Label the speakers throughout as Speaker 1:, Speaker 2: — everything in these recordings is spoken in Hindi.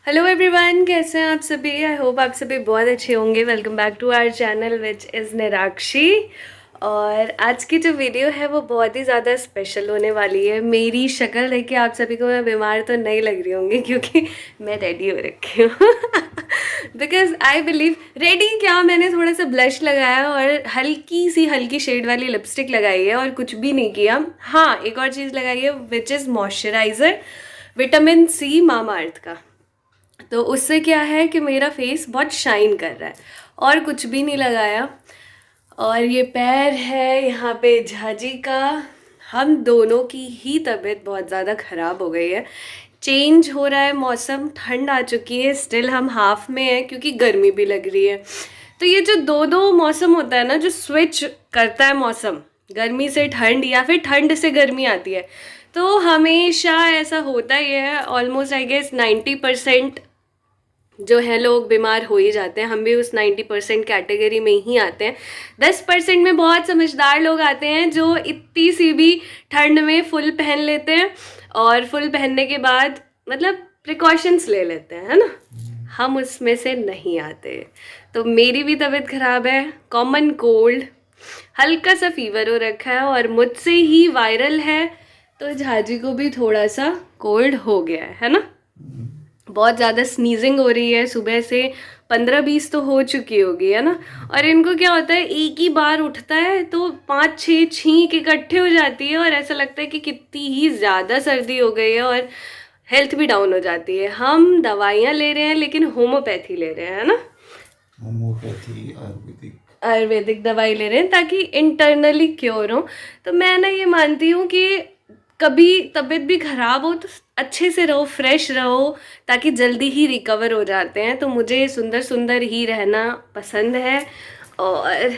Speaker 1: हेलो एवरीवन, कैसे हैं आप सभी। आई होप आप सभी बहुत अच्छे होंगे। Welcome back to our channel which is Nirakshi. और आज की जो वीडियो है वो बहुत ही ज़्यादा स्पेशल होने वाली है। मेरी शक्ल देख के आप सभी को मैं बीमार तो नहीं लग रही होंगी क्योंकि मैं रेडी हो रखी हूँ बिकॉज आई बिलीव रेडी क्या, मैंने थोड़ा सा ब्लश लगाया और हल्की शेड वाली लिपस्टिक लगाई है और कुछ भी नहीं किया। हाँ, एक और चीज़ लगाई है which is moisturiser vitamin C Mamaearth का। तो उससे क्या है कि मेरा फेस बहुत शाइन कर रहा है और कुछ भी नहीं लगाया। और ये पैर है यहाँ पे झाजी का। हम दोनों की ही तबीयत बहुत ज़्यादा ख़राब हो गई है। चेंज हो रहा है मौसम, ठंड आ चुकी है, स्टिल हम हाफ में हैं क्योंकि गर्मी भी लग रही है। तो ये जो दो दो मौसम होता है ना, जो स्विच करता है मौसम, गर्मी से ठंड या फिर ठंड से गर्मी आती है, तो हमेशा ऐसा होता ही है। ऑलमोस्ट आई गेस 90% जो है लोग बीमार हो ही जाते हैं। हम भी उस 90% कैटेगरी में ही आते हैं। 10% में बहुत समझदार लोग आते हैं जो इतनी सी भी ठंड में फुल पहन लेते हैं और फुल पहनने के बाद मतलब प्रिकॉशंस ले लेते हैं, है ना। हम उसमें से नहीं आते। तो मेरी भी तबीयत खराब है, कॉमन कोल्ड, हल्का सा फीवर हो रखा है और मुझसे ही वायरल है। तो झाजी को भी थोड़ा सा कोल्ड हो गया है ना। बहुत ज़्यादा स्नीजिंग हो रही है, सुबह से 15-20 तो हो चुकी होगी, है ना। और इनको क्या होता है, एक ही बार उठता है तो 5-6 छींक इकट्ठे हो जाती है और ऐसा लगता है कि कितनी ही ज़्यादा सर्दी हो गई है और हेल्थ भी डाउन हो जाती है। हम दवाइयाँ ले रहे हैं लेकिन होम्योपैथी ले रहे हैं, है ना।
Speaker 2: होम्योपैथी आयुर्वेदिक
Speaker 1: आयुर्वेदिक दवाई ले रहे हैं ताकि इंटरनली क्योर हो। तो मैं ना ये मानती हूँ कि कभी तबीयत भी खराब हो तो अच्छे से रहो, फ्रेश रहो, ताकि जल्दी ही रिकवर हो जाते हैं। तो मुझे सुंदर सुंदर ही रहना पसंद है और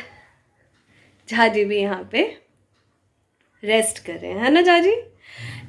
Speaker 1: झाजी भी यहाँ पे रेस्ट कर रहे हैं, है ना झाजी।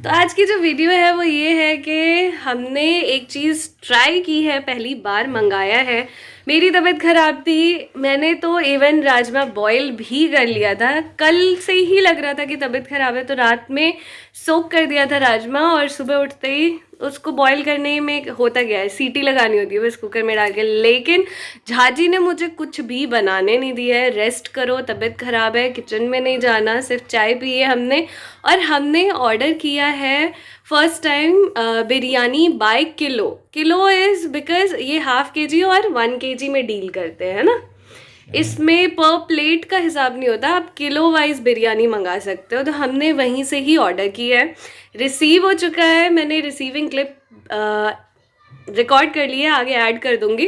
Speaker 1: तो आज की जो वीडियो है वो ये है कि हमने एक चीज़ ट्राई की है, पहली बार मंगाया है। मेरी तबीयत ख़राब थी, मैंने तो इवन राजमा बॉयल भी कर लिया था। कल से ही लग रहा था कि तबीयत ख़राब है तो रात में सोक कर दिया था राजमा और सुबह उठते ही उसको बॉईल करने में होता गया है, सीटी लगानी होती है बस कुकर में डाल के। लेकिन झाजी ने मुझे कुछ भी बनाने नहीं दिया है। रेस्ट करो, तबीयत ख़राब है, किचन में नहीं जाना, सिर्फ चाय पी है हमने। और हमने ऑर्डर किया है first time biryani by kilo. Kilo is because ये ½ kg और 1 kg में डील करते हैं ना। इसमें पर प्लेट का हिसाब नहीं होता, आप किलो वाइज बिरयानी मंगा सकते हो। तो हमने वहीं से ही ऑर्डर किया है, रिसीव हो चुका है। मैंने रिसीविंग क्लिप रिकॉर्ड कर लिया है, आगे ऐड कर दूंगी।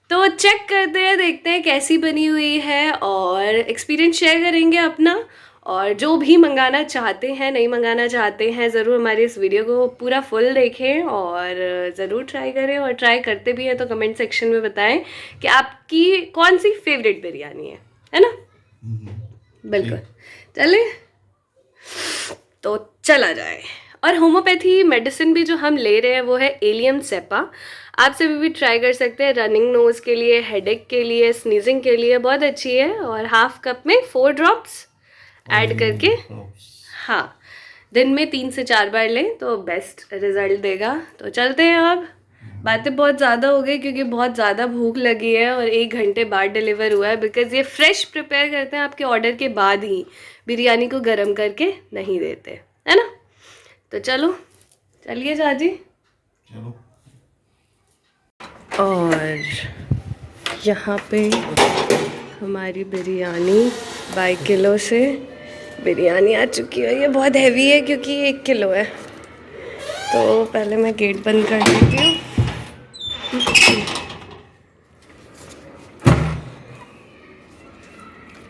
Speaker 1: तो चेक करते हैं, देखते हैं कैसी बनी हुई है और एक्सपीरियंस शेयर करेंगे अपना। और जो भी मंगाना चाहते हैं, नहीं मंगाना चाहते हैं, ज़रूर हमारी इस वीडियो को पूरा फुल देखें और ज़रूर ट्राई करें। और ट्राई करते भी हैं तो कमेंट सेक्शन में बताएं कि आपकी कौन सी फेवरेट बिरयानी है ना। बिल्कुल, चलिए तो चला जाए। और होम्योपैथी मेडिसिन भी जो हम ले रहे हैं वो है एलियम सेपा। आप सभी भी ट्राई कर सकते हैं, रनिंग नोज के लिए, हेडेक के लिए, स्नीजिंग के लिए बहुत अच्छी है। और ½ कप में 4 ड्रॉप्स ऐड करके, हाँ, दिन में 3 से 4 बार लें तो बेस्ट रिजल्ट देगा। तो चलते हैं अब। बातें बहुत ज़्यादा हो गई क्योंकि बहुत ज़्यादा भूख लगी है और 1 घंटे बाद डिलीवर हुआ है। बिकॉज ये फ्रेश प्रिपेयर करते हैं आपके ऑर्डर के बाद ही, बिरयानी को गर्म करके नहीं देते, है ना। तो चलो, चलिए शाहजी।
Speaker 2: चलो।
Speaker 1: और यहाँ पे हमारी बिरयानी बाई किलो से बिरयानी आ चुकी है। ये बहुत हैवी है क्योंकि 1 किलो है। तो पहले मैं गेट बंद कर देती हूँ।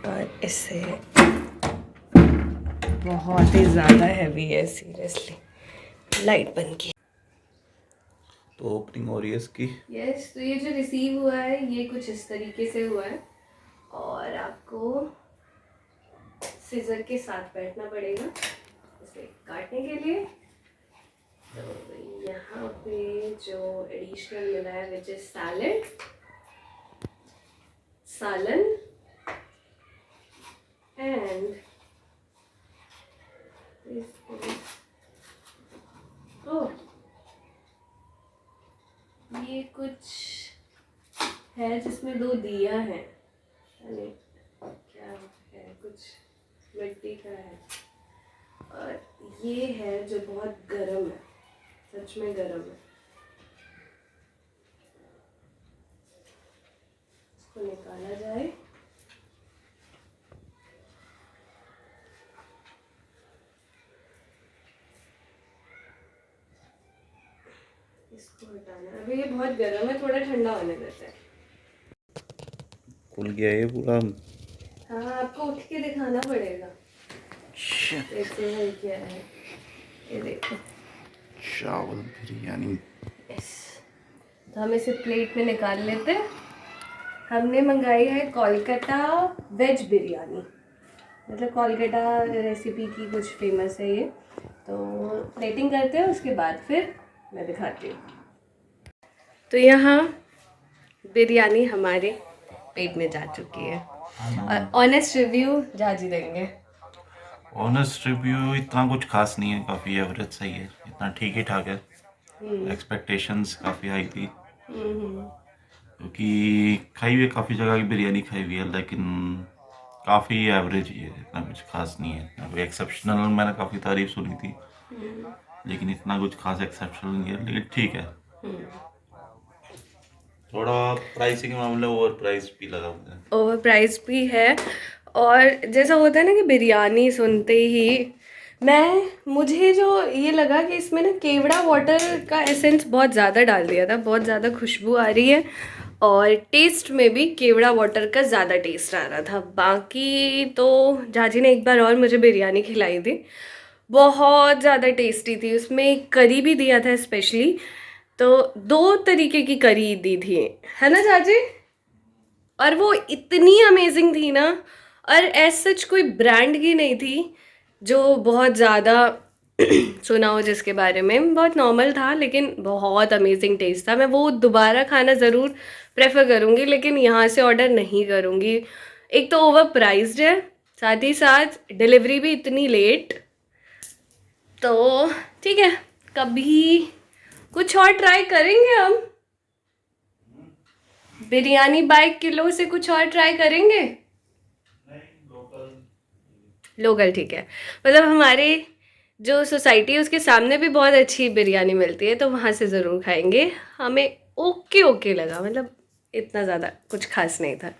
Speaker 1: और इससे बहुत ही ज़्यादा हैवी है सीरियसली। लाइट बंद की।
Speaker 2: तो ओपनिंग हो रही है इसकी।
Speaker 1: यस, तो ये जो रिसीव हुआ है ये कुछ इस तरीके से हुआ है और आपको सीजर के साथ बैठना पड़ेगा इसे काटने के लिए। तो यहाँ पे जो एडिशनल मिला है विच इज सैलेड, सालन एंड ये कुछ है जिसमें 2 दिया है, अरे क्या है, कुछ मिट्टी का है। और ये है जो बहुत गर्म है, सच में गर्म है। इसको निकाला जाए। इसको हटाना है। अभी ये बहुत गर्म है, थोड़ा ठंडा होने देते हैं।
Speaker 2: खुल गया ये पूरा।
Speaker 1: हाँ, आपको उठ के दिखाना पड़ेगा। देखो ये क्या है, ये देखो।
Speaker 2: चावल बिरयानी।
Speaker 1: यस, तो हम इसे प्लेट में निकाल लेते हैं। हमने मंगाई है कोलकाता वेज बिरयानी, मतलब कोलकाता रेसिपी की कुछ फेमस है ये। तो प्लेटिंग करते हैं, उसके बाद फिर मैं दिखाती हूँ। तो यहाँ बिरयानी हमारे पेट में जा चुकी है और ऑनेस्ट रिव्यू जाजी देंगे।
Speaker 2: ऑनेस्ट रिव्यू इतना कुछ खास नहीं है, काफ़ी एवरेज सही है, इतना ठीक ही ठाक है। एक्सपेक्टेशंस काफ़ी हाई थी क्योंकि खाई हुई काफ़ी जगह की बिरयानी खाई हुई है, लेकिन काफ़ी एवरेज ही है, इतना कुछ खास नहीं है, इतना कोई एक्सेप्शनल। मैंने काफ़ी तारीफ सुनी थी, लेकिन इतना कुछ खास एक्सेप्शनल नहीं है, लेकिन ठीक है। थोड़ा प्राइसिंग के मामले ओवर प्राइस भी लगा मुझे।
Speaker 1: ओवर प्राइस भी है, और जैसा होता है ना कि बिरयानी सुनते ही मुझे जो ये लगा कि इसमें ना केवड़ा वाटर का एसेंस बहुत ज़्यादा डाल दिया था, बहुत ज़्यादा खुशबू आ रही है, और टेस्ट में भी केवड़ा वाटर का ज़्यादा टेस्ट आ रहा था। बाकी तो जाजी ने एक बार और मुझे बिरयानी खिलाई थी, बहुत ज़्यादा टेस्टी थी। उसमें करी भी दिया था स्पेशली, तो 2 तरीके की करी दी थी, है ना जाजी? और वो इतनी अमेजिंग थी ना, और एज सच कोई ब्रांड की नहीं थी जो बहुत ज़्यादा सुना हो जिसके बारे में। बहुत नॉर्मल था, लेकिन बहुत अमेजिंग टेस्ट था। मैं वो दोबारा खाना ज़रूर प्रेफर करूँगी, लेकिन यहाँ से ऑर्डर नहीं करूँगी। एक तो ओवर प्राइस्ड है, साथ ही साथ डिलीवरी भी इतनी लेट। तो ठीक है, कभी कुछ और ट्राई करेंगे हम। बिरयानी बाय किलो से कुछ और ट्राई करेंगे। लोकल ठीक है, मतलब हमारे जो सोसाइटी है उसके सामने भी बहुत अच्छी बिरयानी मिलती है, तो वहाँ से ज़रूर खाएंगे। हमें ओके ओके लगा, मतलब इतना ज़्यादा कुछ खास नहीं था।